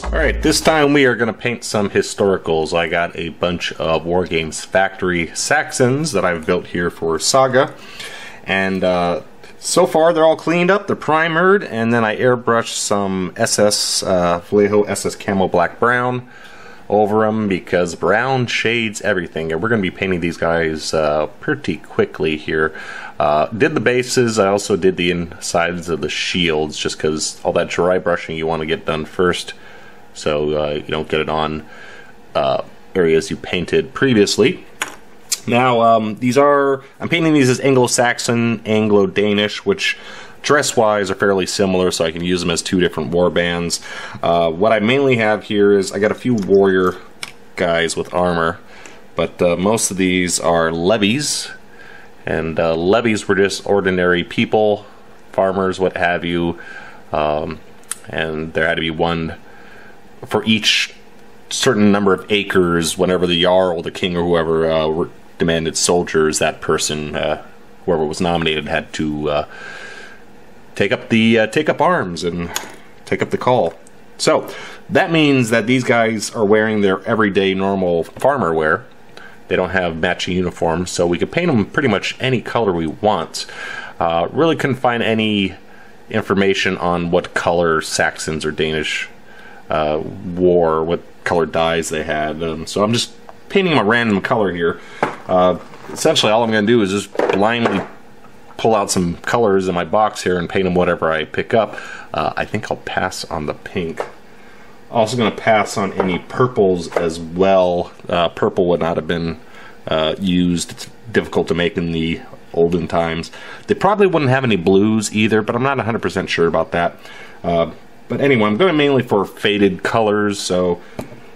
Alright, this time we are going to paint some historicals. I got a bunch of Wargames Factory Saxons that I've built here for Saga. And so far they're all cleaned up, they're primered, and then I airbrushed some SS Vallejo SS Camo Black Brown over them because brown shades everything. And we're going to be painting these guys pretty quickly here. Did the bases, I also did the insides of the shields just because all that dry brushing you want to get done first, so you don't get it on areas you painted previously. Now, I'm painting these as Anglo-Saxon, Anglo-Danish, which dress-wise are fairly similar, so I can use them as two different war bands. What I mainly have here is I got a few warrior guys with armor, but most of these are levies, and levies were just ordinary people, farmers, what have you, and there had to be one for each certain number of acres. Whenever the Jarl, the king, or whoever demanded soldiers, that person, whoever was nominated, had to take up arms and take up the call. So that means that these guys are wearing their everyday normal farmer wear. They don't have matching uniforms, so we could paint them pretty much any color we want. Really couldn't find any information on what color Saxons or Danish wore, what color dyes they had. So I'm just painting them a random color here. Essentially all I'm going to do is just blindly pull out some colors in my box here and paint them whatever I pick up. I think I'll pass on the pink. Also going to pass on any purples as well. Purple would not have been used. It's difficult to make in the olden times. They probably wouldn't have any blues either, but I'm not 100% sure about that. But anyway, I'm going mainly for faded colors, so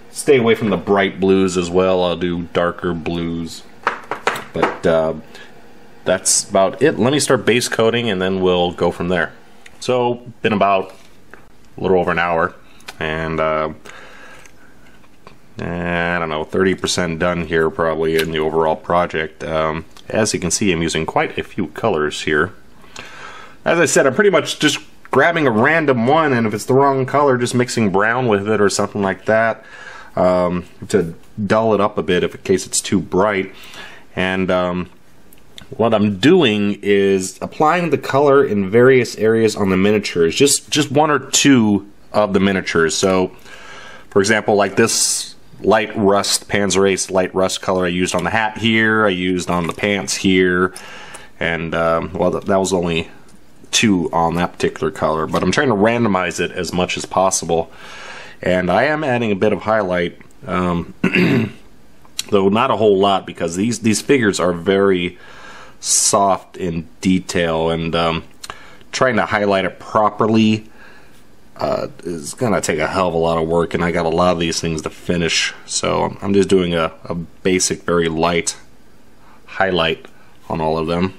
stay away from the bright blues as well. I'll do darker blues. But that's about it. Let me start base coating and then we'll go from there. So, been about a little over an hour, and I don't know, 30% done here probably in the overall project. As you can see, I'm using quite a few colors here. As I said, I'm pretty much just grabbing a random one, and if it's the wrong color, just mixing brown with it or something like that to dull it up a bit in case it's too bright. And what I'm doing is applying the color in various areas on the miniatures, just one or two of the miniatures. So, for example, like this light rust, Panzer Ace light rust color I used on the hat here, I used on the pants here, and well, that was only two on that particular color, but I'm trying to randomize it as much as possible. And I am adding a bit of highlight, though not a whole lot, because these figures are very soft in detail, and trying to highlight it properly is gonna take a hell of a lot of work, and I got a lot of these things to finish, so I'm just doing a basic, very light highlight on all of them.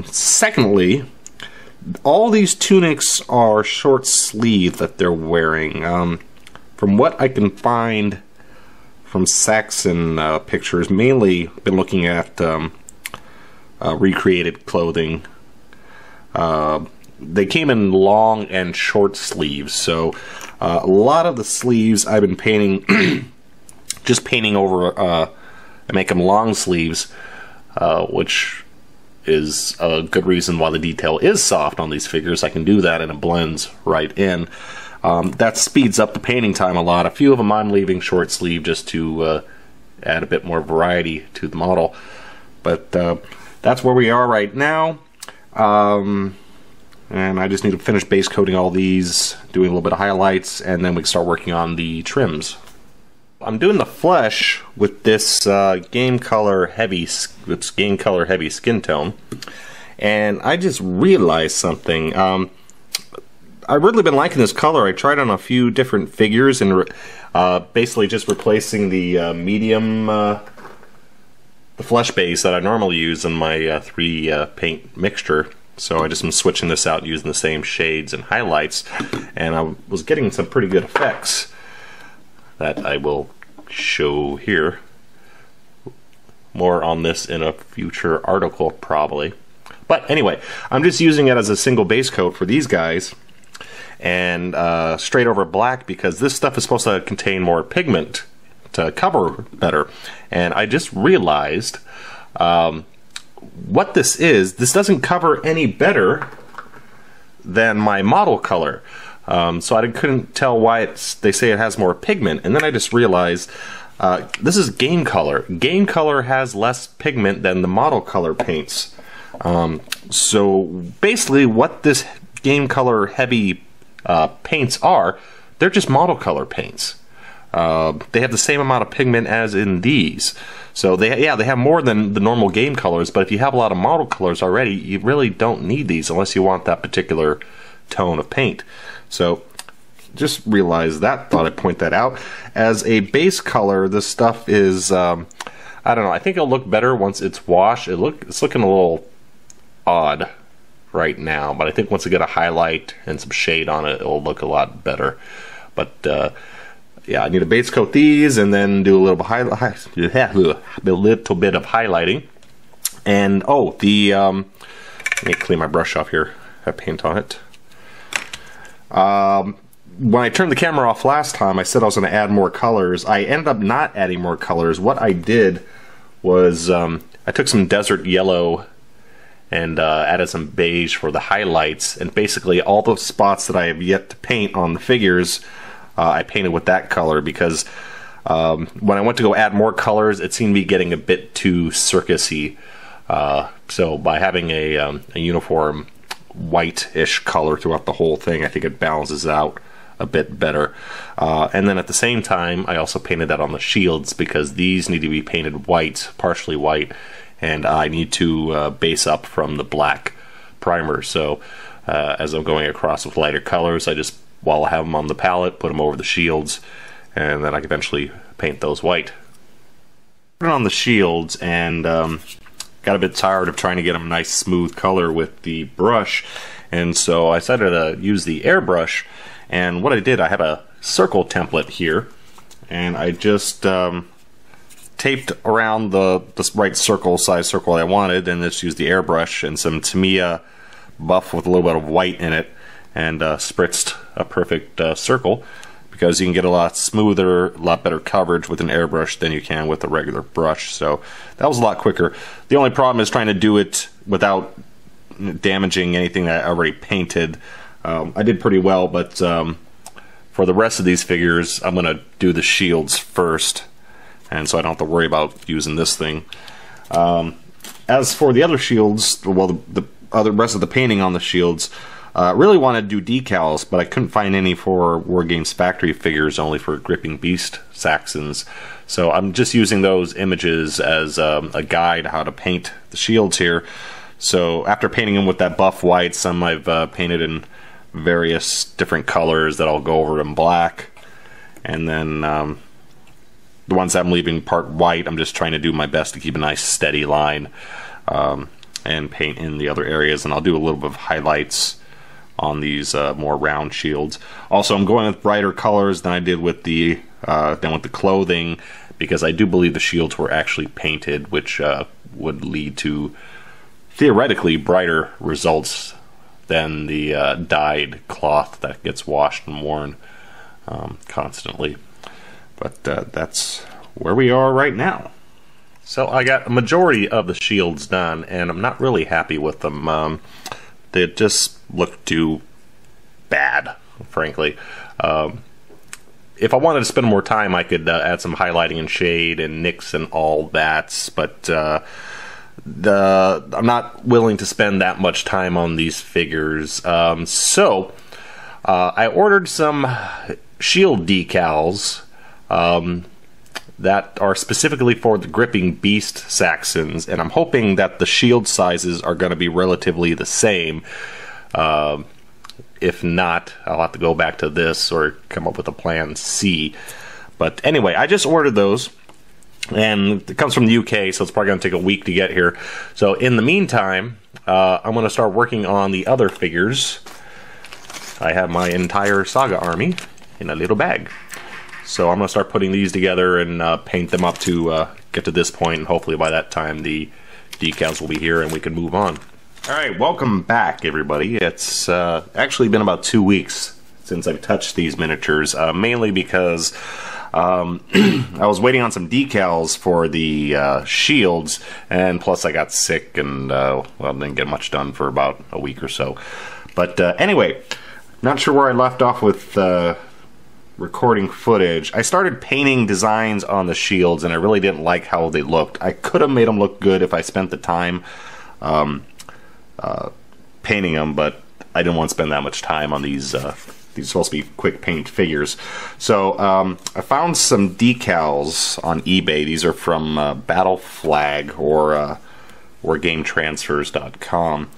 Secondly, all these tunics are short sleeve that they're wearing. From what I can find from Saxon pictures, mainly been looking at recreated clothing. They came in long and short sleeves, so a lot of the sleeves I've been painting, just painting over, I make them long sleeves, which is a good reason why the detail is soft on these figures. I can do that and it blends right in. That speeds up the painting time a lot. A few of them I'm leaving short sleeve just to add a bit more variety to the model. But that's where we are right now. And I just need to finish base coating all these, doing a little bit of highlights, and then we can start working on the trims. I'm doing the flesh with this game color heavy skin tone, and I just realized something. I've really been liking this color. I tried on a few different figures, and basically just replacing the medium, the flesh base that I normally use in my 3 paint mixture. So I just am switching this out using the same shades and highlights, and I was getting some pretty good effects that I will show here. More on this in a future article probably. But anyway, I'm just using it as a single base coat for these guys. and straight over black, because this stuff is supposed to contain more pigment to cover better. And I just realized what this is. This doesn't cover any better than my model color. So I couldn't tell why they say it has more pigment, and then I just realized this is game color. Game color has less pigment than the model color paints. So basically what this game color heavy paints are, they're just model color paints. They have the same amount of pigment as in these. So they have more than the normal game colors, but if you have a lot of model colors already, you really don't need these unless you want that particular tone of paint. So just realized that, thought I'd point that out. As a base color, this stuff is, I don't know, I think it'll look better once it's washed. It's looking a little odd right now, but I think once I get a highlight and some shade on it, it'll look a lot better. But yeah, I need to base coat these and then do a little bit of highlighting. And oh, let me clean my brush off here. Have paint on it. When I turned the camera off last time, I said I was going to add more colors. I ended up not adding more colors. What I did was I took some desert yellow and added some beige for the highlights, and basically all the spots that I have yet to paint on the figures, I painted with that color, because when I went to go add more colors, it seemed to be getting a bit too circusy. So by having a uniform white-ish color throughout the whole thing, I think it balances out a bit better. And then at the same time, I also painted that on the shields, because these need to be painted white, partially white, and I need to base up from the black primer. So as I'm going across with lighter colors, I just, while I have them on the palette, put them over the shields, and then I can eventually paint those white. Put it on the shields, and got a bit tired of trying to get a nice smooth color with the brush, and so I decided to use the airbrush. And what I did, I have a circle template here, and I just taped around the right size circle I wanted, and just used the airbrush and some Tamiya buff with a little bit of white in it, and spritzed a perfect circle, because you can get a lot smoother, a lot better coverage with an airbrush than you can with a regular brush. So that was a lot quicker. The only problem is trying to do it without damaging anything that I already painted. I did pretty well, but for the rest of these figures, I'm going to do the shields first, and so I don't have to worry about using this thing. As for the other shields, well, the other rest of the painting on the shields, really wanted to do decals, but I couldn't find any for Wargames Factory figures, only for Gripping Beast Saxons. So I'm just using those images as a guide how to paint the shields here. So after painting them with that buff white, some I've painted in various different colors that I'll go over in black. And then the ones I'm leaving part white, I'm just trying to do my best to keep a nice steady line and paint in the other areas. And I'll do a little bit of highlights on these more round shields. Also, I'm going with brighter colors than I did with the clothing, because I do believe the shields were actually painted, which would lead to theoretically brighter results than the dyed cloth that gets washed and worn constantly. But that's where we are right now. So I got a majority of the shields done, and I'm not really happy with them. They just look too bad, frankly. If I wanted to spend more time, I could add some highlighting and shade and nix and all that, but I'm not willing to spend that much time on these figures. So I ordered some shield decals that are specifically for the Gripping Beast Saxons, and I'm hoping that the shield sizes are going to be relatively the same. If not, I'll have to go back to this or come up with a plan C. But anyway, I just ordered those, and it comes from the UK, so it's probably going to take a week to get here. So in the meantime, I'm going to start working on the other figures. I have my entire Saga army in a little bag. So I'm going to start putting these together and paint them up to get to this point, and hopefully by that time the decals will be here and we can move on. Alright, welcome back everybody. It's actually been about 2 weeks since I've touched these miniatures, mainly because I was waiting on some decals for the shields, and plus I got sick and well, didn't get much done for about a week or so. But anyway, not sure where I left off with recording footage. I started painting designs on the shields, and I really didn't like how they looked. I could have made them look good if I spent the time painting them, but I didn't want to spend that much time on these. These are supposed to be quick paint figures. So I found some decals on eBay. These are from Battle Flag or WarGameTransfers.com,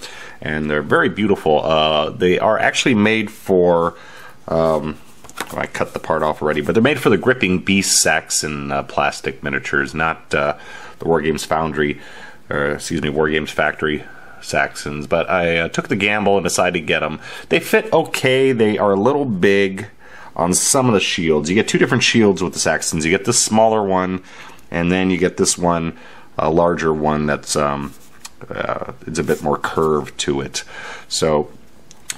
and they're very beautiful. They are actually made for, I cut the part off already, but they're made for the Gripping Beast Saxon plastic miniatures, not the Wargames Factory Saxons. But I took the gamble and decided to get them. They fit okay. They are a little big on some of the shields. You get two different shields with the Saxons. You get this smaller one, and then you get this one, a larger one that's it's a bit more curved to it. So,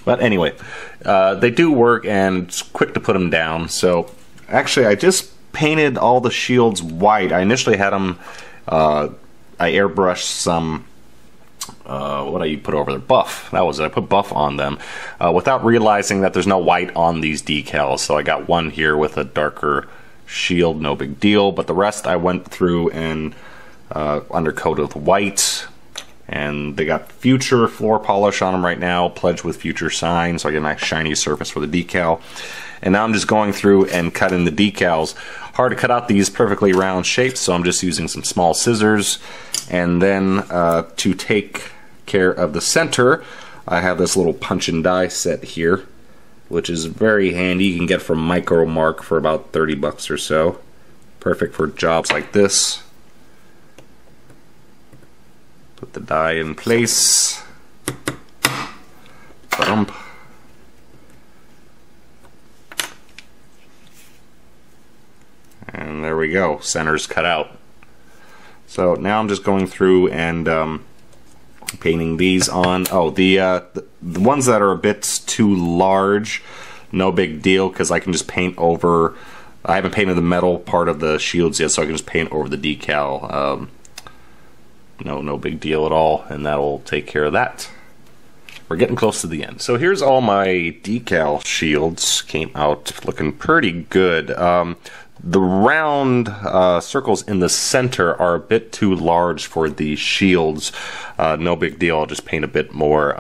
but anyway, they do work, and it's quick to put them down. So actually, I just painted all the shields white. I initially had them, I airbrushed some what I put over there? Buff. That was it. I put buff on them without realizing that there's no white on these decals. So I got one here with a darker shield, no big deal. But the rest I went through and undercoated with white. And they got future floor polish on them right now, pledged with future sign, so I get a nice shiny surface for the decal. And now I'm just going through and cutting the decals. Hard to cut out these perfectly round shapes, so I'm just using some small scissors. And then to take care of the center, I have this little punch and die set here, which is very handy. You can get from Micro Mark for about 30 bucks or so. Perfect for jobs like this. Put the die in place. Bump. And there we go. Center's cut out. So now I'm just going through and painting these on. Oh, the ones that are a bit too large, no big deal, because I can just paint over. I haven't painted the metal part of the shields yet, so I can just paint over the decal. No big deal at all, and that'll take care of that. We're getting close to the end. So here's all my decal shields. Came out looking pretty good. The round circles in the center are a bit too large for the shields. No big deal. I'll just paint a bit more.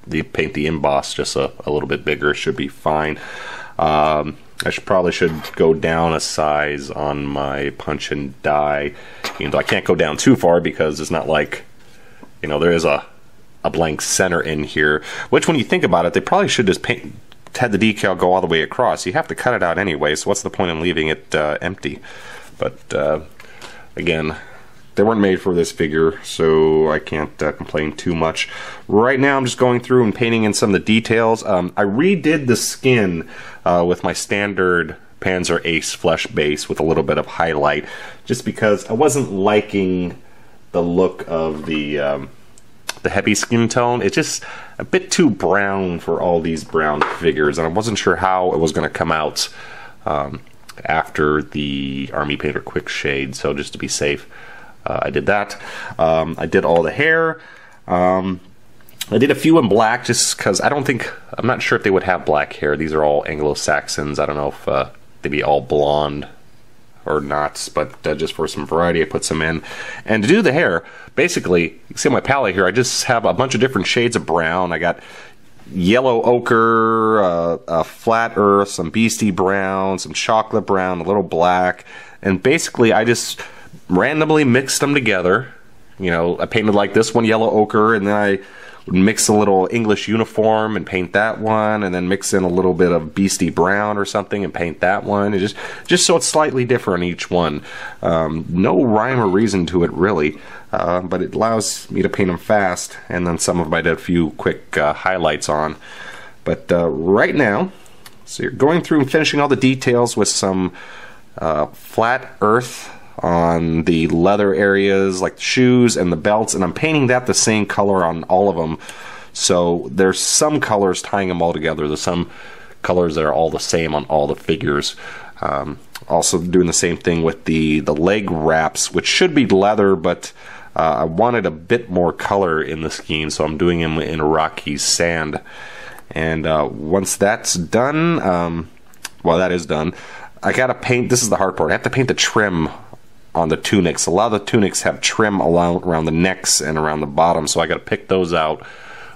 Paint the emboss just a little bit bigger. Should be fine. I probably should go down a size on my punch and die. You know, I can't go down too far because it's not like, you know, there is a blank center in here. Which, when you think about it, they probably should just had the decal go all the way across. You have to cut it out anyway, so what's the point in leaving it empty? But again, they weren't made for this figure, so I can't complain too much. Right now I'm just going through and painting in some of the details. I redid the skin with my standard Panzer Ace flesh base with a little bit of highlight, just because I wasn't liking the look of the heavy skin tone. It's just a bit too brown for all these brown figures, and I wasn't sure how it was going to come out after the Army Painter Quick Shade, so just to be safe, I did that. I did all the hair. I did a few in black just because I'm not sure if they would have black hair. These are all Anglo-Saxons. I don't know if they'd be all blonde or not, but just for some variety I put some in. And to do the hair, basically, you can see on my palette here, I just have a bunch of different shades of brown. I got yellow ochre, a flat earth, some beastie brown, some chocolate brown, a little black, and basically I just randomly mixed them together. You know, I painted like this one yellow ochre, and then I would mix a little English uniform and paint that one, and then mix in a little bit of beastie brown or something and paint that one, and just so it's slightly different each one. No rhyme or reason to it really, but it allows me to paint them fast, and then some of them I did a few quick highlights on. But right now, so you're going through and finishing all the details with some flat earth on the leather areas like the shoes and the belts, and I'm painting that the same color on all of them So there's some colors tying them all together. There's some colors that are all the same on all the figures. Also doing the same thing with the leg wraps, which should be leather, but I wanted a bit more color in the scheme, so I'm doing them in rocky sand. And once that's done, well, that is done, I gotta paint. This is the hard part. I have to paint the trim on the tunics. A lot of the tunics have trim around the necks and around the bottom, so I gotta pick those out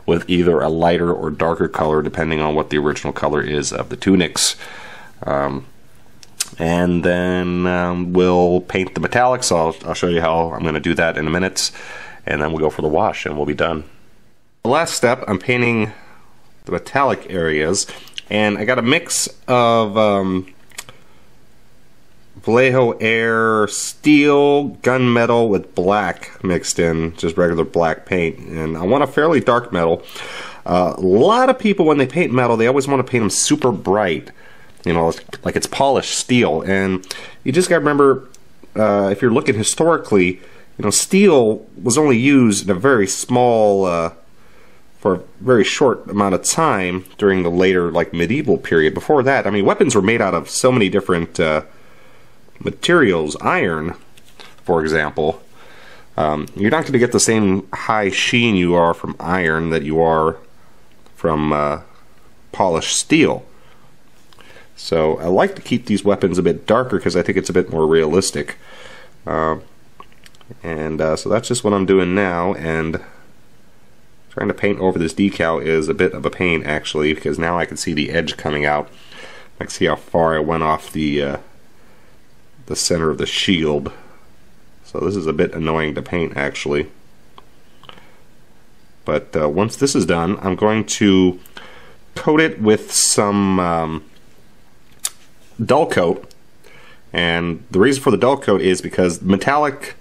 with either a lighter or darker color, depending on what the original color is of the tunics. And then we'll paint the metallics. I'll show you how I'm going to do that in a minute, and then we'll go for the wash and we'll be done. The last step, I'm painting the metallic areas, and I got a mix of Vallejo Air steel gunmetal with black mixed in, just regular black paint, and I want a fairly dark metal. A lot of people, when they paint metal, they always want to paint them super bright, you know, like it's polished steel. And you just gotta remember, if you're looking historically, you know, steel was only used in a very small, for a very short amount of time during the later, like, medieval period. Before that, I mean, weapons were made out of so many different materials. Iron, for example, you're not going to get the same high sheen you are from iron that you are from polished steel. So I like to keep these weapons a bit darker because I think it's a bit more realistic. So that's just what I'm doing now, and trying to paint over this decal is a bit of a pain, actually, because now I can see the edge coming out. I can see how far I went off the center of the shield. So this is a bit annoying to paint, actually. But once this is done, I'm going to coat it with some dull coat. And the reason for the dull coat is because metallic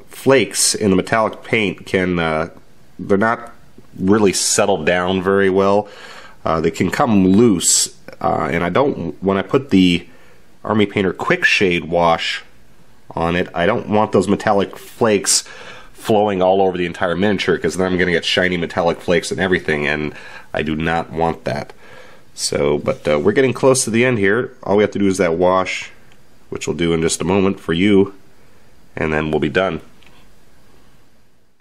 flakes in the metallic paint can, they're not really settled down very well. They can come loose, and I don't, when I put the Army Painter Quick Shade wash on it, I don't want those metallic flakes flowing all over the entire miniature, because then I'm going to get shiny metallic flakes and everything, and I do not want that. So, but we're getting close to the end here. All we have to do is that wash, which we'll do in just a moment for you, and then we'll be done.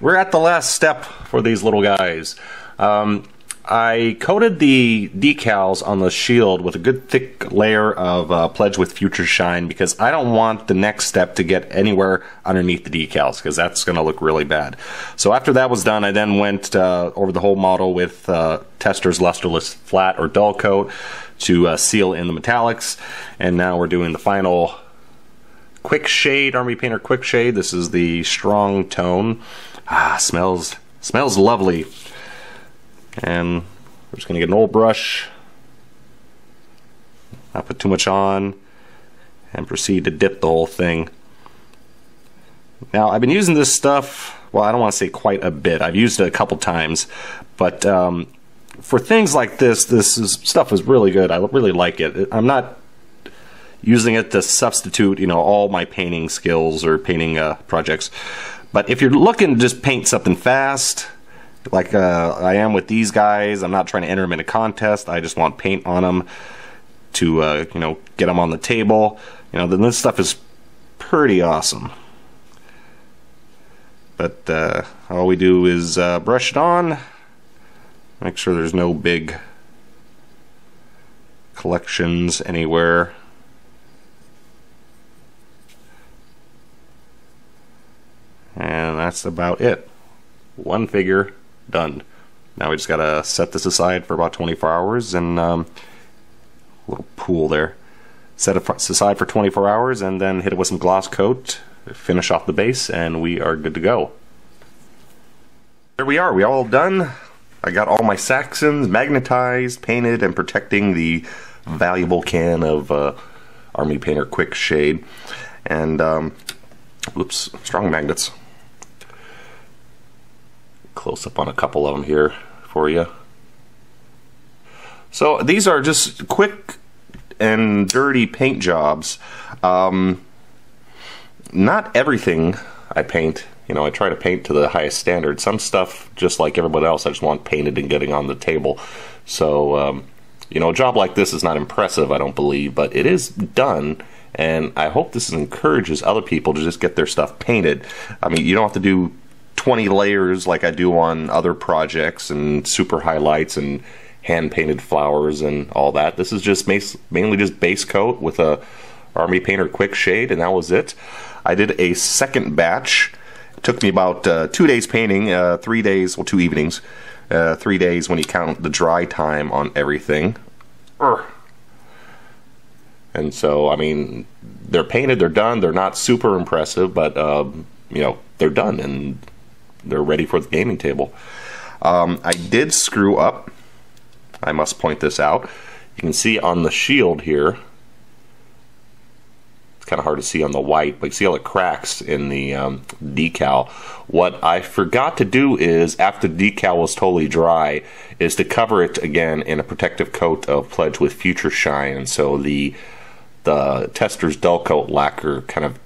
We're at the last step for these little guys. I coated the decals on the shield with a good thick layer of Pledge with Future Shine, because I don't want the next step to get anywhere underneath the decals, because that's going to look really bad. So after that was done, I then went over the whole model with Tester's Lusterless Flat or Dull Coat to seal in the metallics, and now we're doing the final Quick Shade, Army Painter Quick Shade. This is the strong tone. Smells lovely. And we're just going to get an old brush, not put too much on, and proceed to dip the whole thing. Now, I've been using this stuff, well, I don't want to say quite a bit. I've used it a couple times, but for things like this, stuff is really good. I really like it. I'm not using it to substitute, you know, all my painting skills or painting projects. But if you're looking to just paint something fast, like I am with these guys, I'm not trying to enter them in a contest. I just want paint on them to you know, get them on the table. You know, then this stuff is pretty awesome. But all we do is brush it on, make sure there's no big collections anywhere. And that's about it. One figure done. Now we just gotta set this aside for about 24 hours, and little pool there. Set it aside for 24 hours and then hit it with some gloss coat, finish off the base, and we are good to go. There we are, we all done. I got all my Saxons magnetized, painted, and protecting the valuable can of Army Painter Quick Shade. And oops, strong magnets. Close up on a couple of them here for you. So these are just quick and dirty paint jobs. Not everything I paint You know, I try to paint to the highest standard. Some stuff, just like everybody else, I just want painted and getting on the table. So, you know, a job like this is not impressive, I don't believe, but it is done, and I hope this encourages other people to just get their stuff painted. I mean, you don't have to do 20 layers like I do on other projects and super highlights and hand-painted flowers and all that. This is just mainly just base coat with a Army Painter quick shade, and that was it. I did a second batch. It took me about 2 days painting, 3 days, well, 2 evenings, 3 days when you count the dry time on everything. And so, I mean, they're painted, they're done, they're not super impressive, but, you know, they're done and they're ready for the gaming table. I did screw up. I must point this out. You can see on the shield here, it's kind of hard to see on the white, but you see all the cracks in the decal. What I forgot to do is, after the decal was totally dry, is to cover it again in a protective coat of Pledge with Future Shine. And so the Tester's dull coat lacquer kind of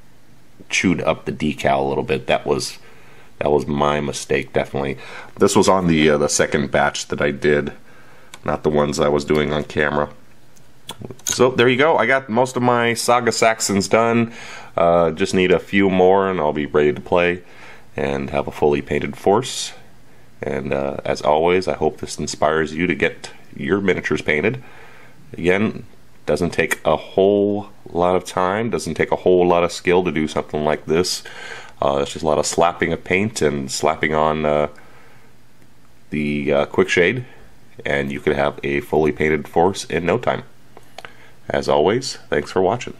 chewed up the decal a little bit. That was my mistake, definitely. This was on the second batch that I did, not the ones I was doing on camera. So there you go. I got most of my Saga Saxons done. Just need a few more and I'll be ready to play and have a fully painted force. And as always, I hope this inspires you to get your miniatures painted. Again, doesn't take a whole lot of time, doesn't take a whole lot of skill to do something like this. It's just a lot of slapping of paint and slapping on the quick shade, and you could have a fully painted force in no time. As always, thanks for watching.